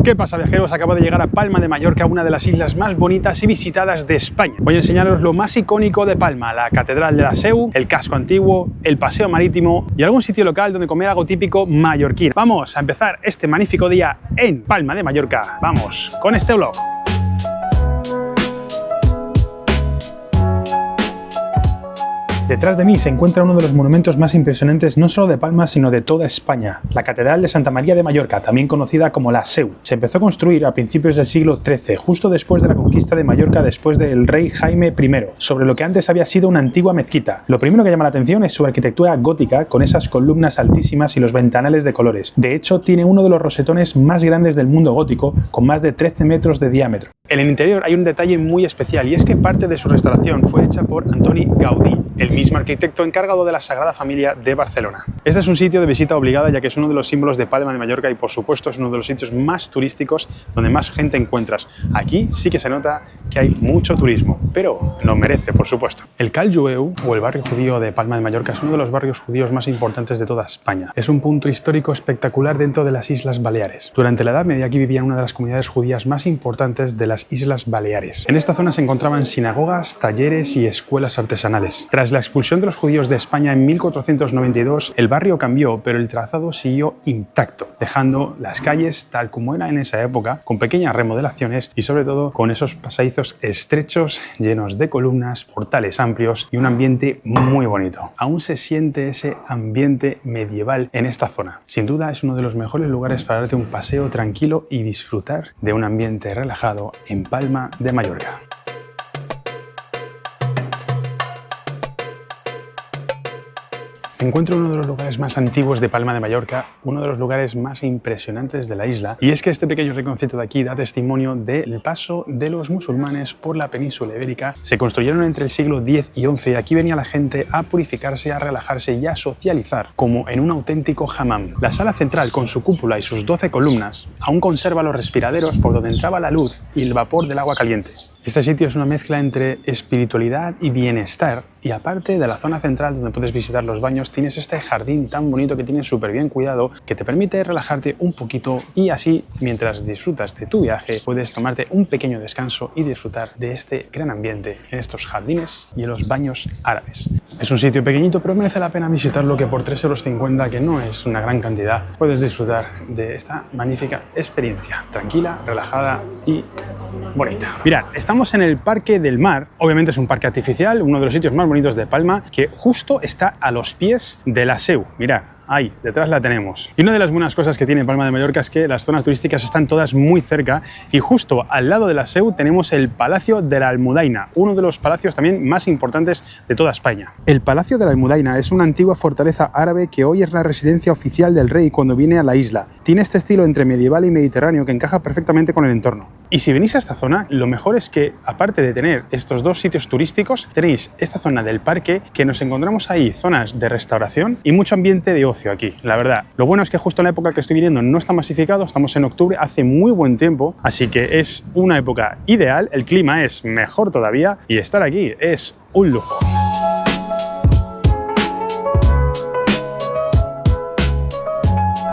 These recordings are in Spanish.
¿Qué pasa, viajeros? Acabo de llegar a Palma de Mallorca, una de las islas más bonitas y visitadas de España. Voy a enseñaros lo más icónico de Palma, la Catedral de la Seu, el casco antiguo, el paseo marítimo y algún sitio local donde comer algo típico mallorquín. Vamos a empezar este magnífico día en Palma de Mallorca. Vamos con este vlog. Detrás de mí se encuentra uno de los monumentos más impresionantes no solo de Palma, sino de toda España, la Catedral de Santa María de Mallorca, también conocida como la Seu. Se empezó a construir a principios del siglo XIII, justo después de la conquista de Mallorca después del rey Jaime I, sobre lo que antes había sido una antigua mezquita. Lo primero que llama la atención es su arquitectura gótica, con esas columnas altísimas y los ventanales de colores. De hecho, tiene uno de los rosetones más grandes del mundo gótico, con más de 13 metros de diámetro. En el interior hay un detalle muy especial, y es que parte de su restauración fue hecha por Antoni Gaudí, el mismo arquitecto encargado de la Sagrada Familia de Barcelona. Este es un sitio de visita obligada, ya que es uno de los símbolos de Palma de Mallorca y por supuesto es uno de los sitios más turísticos donde más gente encuentras. Aquí sí que se nota que hay mucho turismo, pero lo merece, por supuesto. El Cal Jueu, o el barrio judío de Palma de Mallorca, es uno de los barrios judíos más importantes de toda España. Es un punto histórico espectacular dentro de las Islas Baleares. Durante la Edad Media aquí vivía una de las comunidades judías más importantes de las Islas Baleares. En esta zona se encontraban sinagogas, talleres y escuelas artesanales. Tras la expulsión de los judíos de España en 1492, el barrio cambió, pero el trazado siguió intacto, dejando las calles tal como era en esa época, con pequeñas remodelaciones y sobre todo con esos pasadizos estrechos, llenos de columnas, portales amplios y un ambiente muy bonito. Aún se siente ese ambiente medieval en esta zona. Sin duda es uno de los mejores lugares para darte un paseo tranquilo y disfrutar de un ambiente relajado en Palma de Mallorca. Me encuentro en uno de los lugares más antiguos de Palma de Mallorca, uno de los lugares más impresionantes de la isla, y es que este pequeño rinconcito de aquí da testimonio del paso de los musulmanes por la península ibérica. Se construyeron entre el siglo X y XI y aquí venía la gente a purificarse, a relajarse y a socializar, como en un auténtico hammam. La sala central, con su cúpula y sus 12 columnas, aún conserva los respiraderos por donde entraba la luz y el vapor del agua caliente. Este sitio es una mezcla entre espiritualidad y bienestar, y aparte de la zona central donde puedes visitar los baños, tienes este jardín tan bonito que tienes súper bien cuidado, que te permite relajarte un poquito y así, mientras disfrutas de tu viaje, puedes tomarte un pequeño descanso y disfrutar de este gran ambiente en estos jardines y en los baños árabes. Es un sitio pequeñito, pero merece la pena visitarlo, que por 3,50 €, que no es una gran cantidad, puedes disfrutar de esta magnífica experiencia, tranquila, relajada y bonita. Mirad, estamos en el Parque del Mar. Obviamente es un parque artificial, uno de los sitios más bonitos de Palma, que justo está a los pies de la Seu. Mirad. Ahí, detrás la tenemos. Y una de las buenas cosas que tiene Palma de Mallorca es que las zonas turísticas están todas muy cerca y justo al lado de la Seu tenemos el Palacio de la Almudaina, uno de los palacios también más importantes de toda España. El Palacio de la Almudaina es una antigua fortaleza árabe que hoy es la residencia oficial del rey cuando viene a la isla. Tiene este estilo entre medieval y mediterráneo que encaja perfectamente con el entorno. Y si venís a esta zona, lo mejor es que, aparte de tener estos dos sitios turísticos, tenéis esta zona del parque, que nos encontramos ahí zonas de restauración y mucho ambiente de ocio aquí, la verdad. Lo bueno es que justo en la época que estoy viniendo no está masificado, estamos en octubre, hace muy buen tiempo, así que es una época ideal, el clima es mejor todavía y estar aquí es un lujo.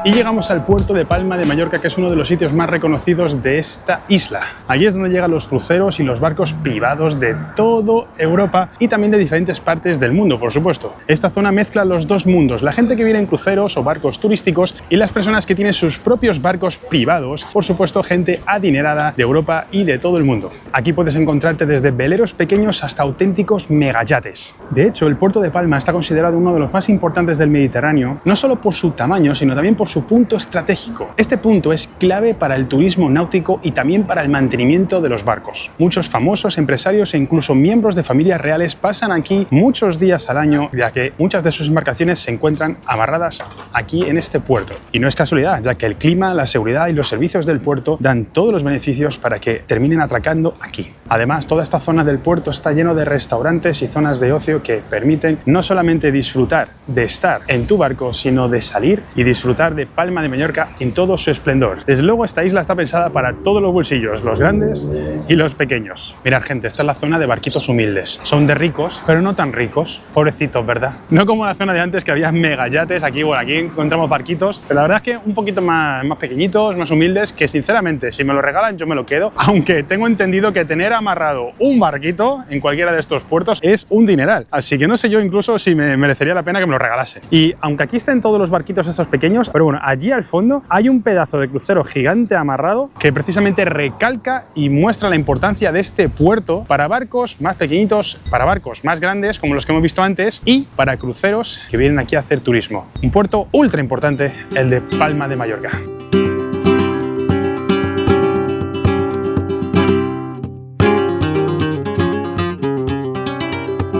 Y llegamos al puerto de Palma de Mallorca, que es uno de los sitios más reconocidos de esta isla. Allí es donde llegan los cruceros y los barcos privados de toda Europa y también de diferentes partes del mundo, por supuesto. Esta zona mezcla los dos mundos, la gente que viene en cruceros o barcos turísticos y las personas que tienen sus propios barcos privados, por supuesto gente adinerada de Europa y de todo el mundo. Aquí puedes encontrarte desde veleros pequeños hasta auténticos megayates. De hecho, el puerto de Palma está considerado uno de los más importantes del Mediterráneo, no solo por su tamaño, sino también por su punto estratégico. Este punto es clave para el turismo náutico y también para el mantenimiento de los barcos. Muchos famosos empresarios e incluso miembros de familias reales pasan aquí muchos días al año, ya que muchas de sus embarcaciones se encuentran amarradas aquí en este puerto. Y no es casualidad, ya que el clima, la seguridad y los servicios del puerto dan todos los beneficios para que terminen atracando aquí. Además, toda esta zona del puerto está lleno de restaurantes y zonas de ocio que permiten no solamente disfrutar de estar en tu barco, sino de salir y disfrutar de Palma de Mallorca en todo su esplendor. Desde luego esta isla está pensada para todos los bolsillos, los grandes y los pequeños. Mirad gente, esta es la zona de barquitos humildes. Son de ricos, pero no tan ricos. Pobrecitos, ¿verdad? No como la zona de antes que había megayates. Aquí, bueno, aquí encontramos barquitos, pero la verdad es que un poquito más pequeñitos, más humildes, que sinceramente si me lo regalan yo me lo quedo, aunque tengo entendido que tener amarrado un barquito en cualquiera de estos puertos es un dineral. Así que no sé yo incluso si me merecería la pena que me lo regalase. Y aunque aquí estén todos los barquitos estos pequeños, pero bueno, allí al fondo hay un pedazo de crucero gigante amarrado que precisamente recalca y muestra la importancia de este puerto para barcos más pequeñitos, para barcos más grandes como los que hemos visto antes y para cruceros que vienen aquí a hacer turismo. Un puerto ultra importante, el de Palma de Mallorca.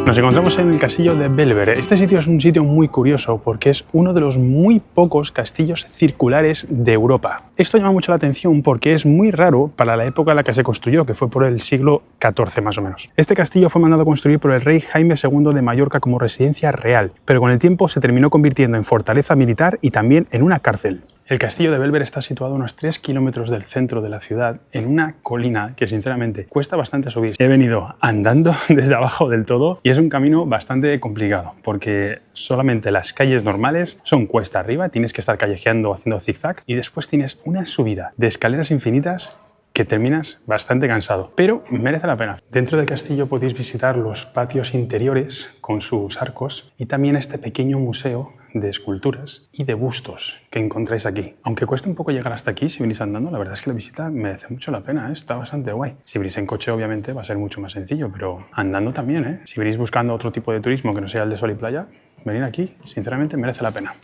Nos encontramos en el castillo de Belver. Este sitio es un sitio muy curioso porque es uno de los muy pocos castillos circulares de Europa. Esto llama mucho la atención porque es muy raro para la época en la que se construyó, que fue por el siglo XIV más o menos. Este castillo fue mandado a construir por el rey Jaime II de Mallorca como residencia real, pero con el tiempo se terminó convirtiendo en fortaleza militar y también en una cárcel. El castillo de Belver está situado a unos 3 kilómetros del centro de la ciudad, en una colina que sinceramente cuesta bastante subir. He venido andando desde abajo del todo y es un camino bastante complicado porque solamente las calles normales son cuesta arriba, tienes que estar callejeando haciendo zigzag y después tienes una subida de escaleras infinitas que terminas bastante cansado, pero merece la pena. Dentro del castillo podéis visitar los patios interiores con sus arcos y también este pequeño museo de esculturas y de bustos que encontráis aquí. Aunque cuesta un poco llegar hasta aquí si venís andando, la verdad es que la visita merece mucho la pena, ¿eh? Está bastante guay. Si venís en coche obviamente va a ser mucho más sencillo, pero andando también, ¿eh? Si venís buscando otro tipo de turismo que no sea el de sol y playa, venir aquí sinceramente merece la pena.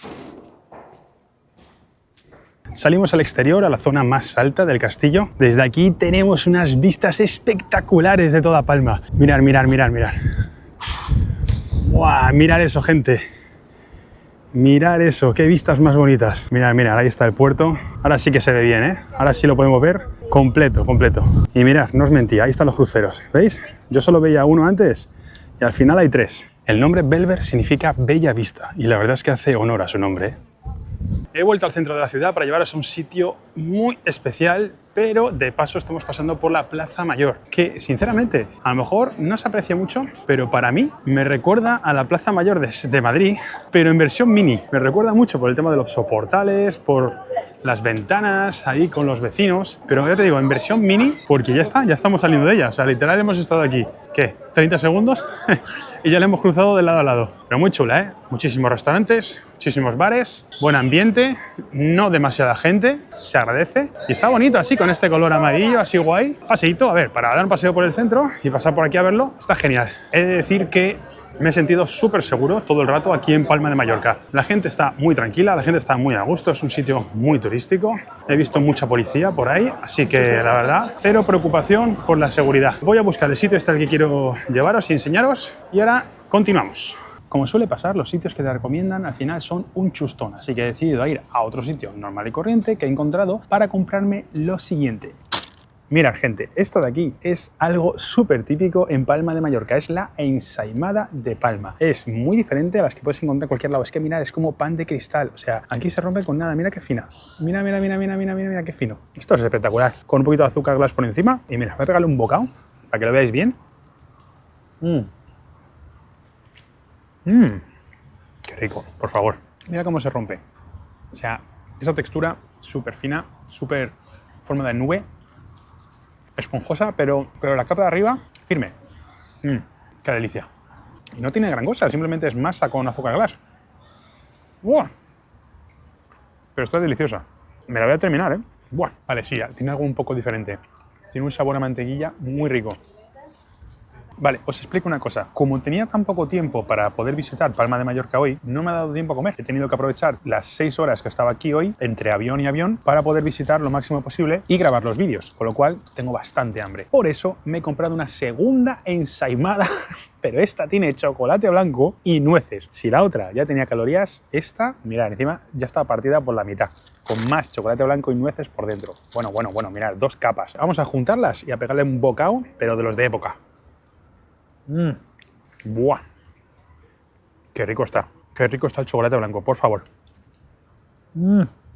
Salimos al exterior, a la zona más alta del castillo. Desde aquí tenemos unas vistas espectaculares de toda Palma. Mirad, mirad, mirad, mirad. ¡Guau! Mirad eso, gente. Mirad eso, qué vistas más bonitas. Mirad, mirad, ahí está el puerto. Ahora sí que se ve bien, ¿eh? Ahora sí lo podemos ver completo, completo. Y mirad, no os mentí, ahí están los cruceros. ¿Veis? Yo solo veía uno antes y al final hay 3. El nombre Belver significa bella vista y la verdad es que hace honor a su nombre, ¿eh? He vuelto al centro de la ciudad para llevaros a un sitio muy especial, pero de paso estamos pasando por la Plaza Mayor, que sinceramente a lo mejor no se aprecia mucho, pero para mí me recuerda a la Plaza Mayor de Madrid, pero en versión mini. Me recuerda mucho por el tema de los soportales, por las ventanas ahí con los vecinos, pero ya te digo, en versión mini, porque ya está, ya estamos saliendo de ella. O sea, literal hemos estado aquí, ¿qué? ¿30 segundos? Y ya le hemos cruzado de lado a lado. Pero muy chula, ¿eh? Muchísimos restaurantes, muchísimos bares, buen ambiente, no demasiada gente, se agradece. Y está bonito así, con este color amarillo, así guay. Paseíto, a ver, para dar un paseo por el centro y pasar por aquí a verlo, está genial. He de decir que me he sentido súper seguro todo el rato aquí en Palma de Mallorca. La gente está muy tranquila, la gente está muy a gusto, es un sitio muy turístico. He visto mucha policía por ahí, así que la verdad, cero preocupación por la seguridad. Voy a buscar el sitio este al que quiero llevaros y enseñaros y ahora continuamos. Como suele pasar, los sitios que te recomiendan al final son un chustón, así que he decidido ir a otro sitio normal y corriente que he encontrado para comprarme lo siguiente. Mirad, gente, esto de aquí es algo súper típico en Palma de Mallorca, es la ensaimada de Palma. Es muy diferente a las que puedes encontrar en cualquier lado, es que mirad, es como pan de cristal, o sea, aquí se rompe con nada, mira qué fina. Mira, mira, mira, mira, mira, mira, mira qué fino. Esto es espectacular, con un poquito de azúcar glass por encima y mira, voy a pegarle un bocado para que lo veáis bien. Qué rico, por favor. Mira cómo se rompe. O sea, esa textura súper fina, súper forma de nube, esponjosa, pero la capa de arriba firme. Qué delicia. Y no tiene gran cosa, simplemente es masa con azúcar glass. ¡Buah! Pero está deliciosa. Me la voy a terminar, ¿eh? ¡Buah! Vale, sí, tiene algo un poco diferente. Tiene un sabor a mantequilla muy rico. Vale, os explico una cosa. Como tenía tan poco tiempo para poder visitar Palma de Mallorca hoy, no me ha dado tiempo a comer. He tenido que aprovechar las 6 horas que estaba aquí hoy, entre avión y avión, para poder visitar lo máximo posible y grabar los vídeos, con lo cual tengo bastante hambre. Por eso me he comprado una segunda ensaimada, pero esta tiene chocolate blanco y nueces. Si la otra ya tenía calorías, esta, mirad, encima ya está partida por la mitad, con más chocolate blanco y nueces por dentro. Bueno, mirad, 2 capas. Vamos a juntarlas y a pegarle un bocado, pero de los de época. ¡Buah! ¡Qué rico está! ¡Qué rico está el chocolate blanco, por favor!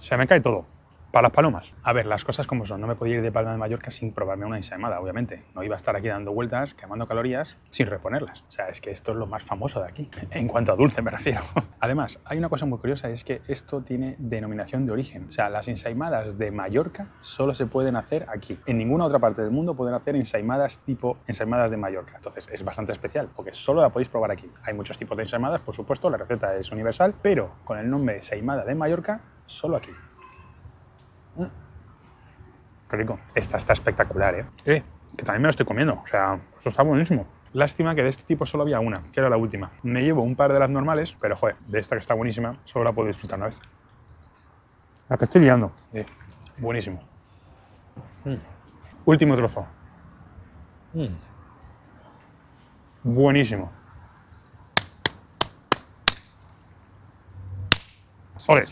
Se me cae todo. Para las palomas. A ver, las cosas como son. No me podía ir de Palma de Mallorca sin probarme una ensaimada, obviamente. No iba a estar aquí dando vueltas, quemando calorías, sin reponerlas. O sea, es que esto es lo más famoso de aquí. En cuanto a dulce me refiero. Además, hay una cosa muy curiosa, es que esto tiene denominación de origen. O sea, las ensaimadas de Mallorca solo se pueden hacer aquí. En ninguna otra parte del mundo pueden hacer ensaimadas tipo ensaimadas de Mallorca. Entonces, es bastante especial, porque solo la podéis probar aquí. Hay muchos tipos de ensaimadas, por supuesto, la receta es universal, pero con el nombre de ensaimada de Mallorca, solo aquí. Qué rico. Esta está espectacular, ¿eh? Que también me lo estoy comiendo. O sea, esto está buenísimo. Lástima que de este tipo solo había una, que era la última. Me llevo un par de las normales, pero joder, de esta que está buenísima, solo la puedo disfrutar una vez. La que estoy liando. Buenísimo. Último trozo. Buenísimo. ¡Ole!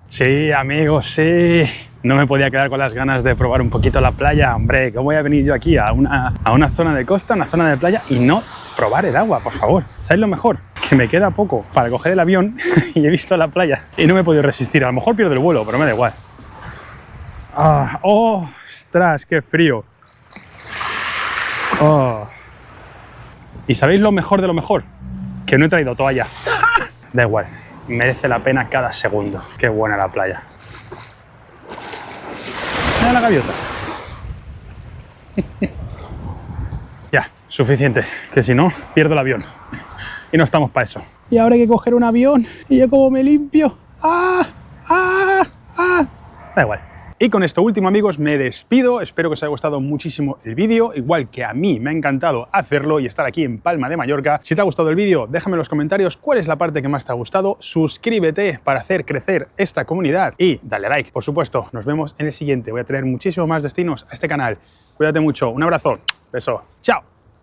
Sí, amigos, sí. No me podía quedar con las ganas de probar un poquito la playa. Hombre, ¿cómo voy a venir yo aquí a una zona de costa, una zona de playa y no probar el agua, por favor? ¿Sabéis lo mejor? Que me queda poco para coger el avión y he visto la playa y no me he podido resistir. A lo mejor pierdo el vuelo, pero me da igual. Ah, ¡oh! ¡Ostras, qué frío! Oh. ¿Y sabéis lo mejor de lo mejor? Que no he traído toalla. Da igual. Merece la pena cada segundo. Qué buena la playa. Mira la gaviota. Ya, suficiente. Que si no, pierdo el avión. Y no estamos para eso. Y ahora hay que coger un avión. ¿Y yo cómo me limpio? ¡Ah! ¡Ah! ¡Ah! Da igual. Y con esto último, amigos, me despido. Espero que os haya gustado muchísimo el vídeo, igual que a mí me ha encantado hacerlo y estar aquí en Palma de Mallorca. Si te ha gustado el vídeo, déjame en los comentarios cuál es la parte que más te ha gustado. Suscríbete para hacer crecer esta comunidad y dale a like. Por supuesto, nos vemos en el siguiente. Voy a traer muchísimos más destinos a este canal. Cuídate mucho. Un abrazo. Beso. Chao.